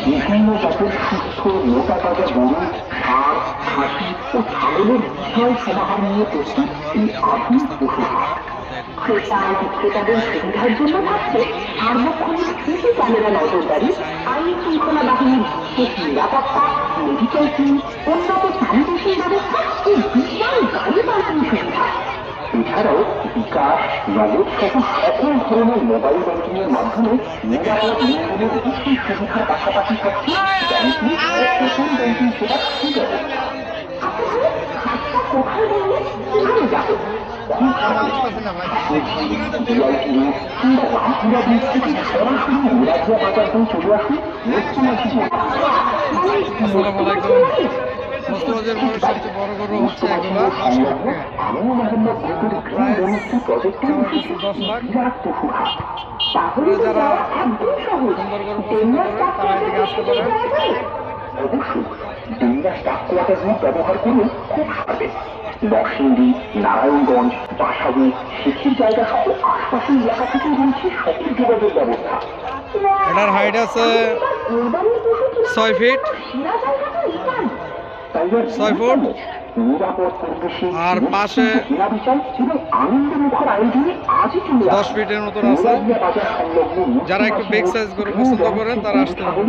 বিভিন্ন জাতের সুস্থ মোটা তাজা গরু, ষাঁড়, খাসি ও ছাগলের বিশাল সমাহার নিয়ে প্রস্তুত এই আধুনিক পশু হাট। ক্রেতা ও বিক্রেতাদের সুবিধার জন্য থাকছে সার্বক্ষণিক সিসি ক্যামেরা নজরদারি, আইন শৃঙ্খলা বাহিনীর বিশেষ নিরাপত্তা, মেডিকেল টিম, উন্নত স্যানিটেশন ব্যবস্থা ও বিশাল গাড়ি পার্কিং সুবিধা। এছাড়াও বিকাশ, নগদ সহ সকল ধরনের মোবাইল ব্যাংকিং এর মাধ্যমে নিরাপদ লেনদেনের বিশেষ সুবিধার পাশাপাশি থাকছে ব্যাংকিং ও ওপেন ব্যাংকিং সেবার সুব্যবস্থা। কোথায় বললে কিভাবে যাবে? কিংবা রামপুরা ব্রিজ থেকে সরাসরি মুরাদিয়া বাজার দিয়ে চলে আসুন লক্ষ্মীনাথী মোস্তফাদের সবচেয়ে বড় গরু হচ্ছে এগুলা 10 লাখ। যারা সুন্দর গরু পছন্দ করেন তারা এদিকে আসতে পারেন। অবশ্যই ডেঙ্গা স্টাফ কোয়ার্টার রুট ব্যবহার করুন খুব সার্ভে। নরসিংদী, নারায়ণগঞ্জ, বাসাবু, শিখির জায়গা সহ আশপাশের এলাকা থেকে রয়েছে সঠিক যোগাযোগ ব্যবস্থা। এটার হাইট আছে 6 ফিট, 6 ফুট। আর পাশে 10 ফিটের মতন আছে। যারা একটু বিগ সাইজ গরু পছন্দ করেন তারা আসতে পারেন।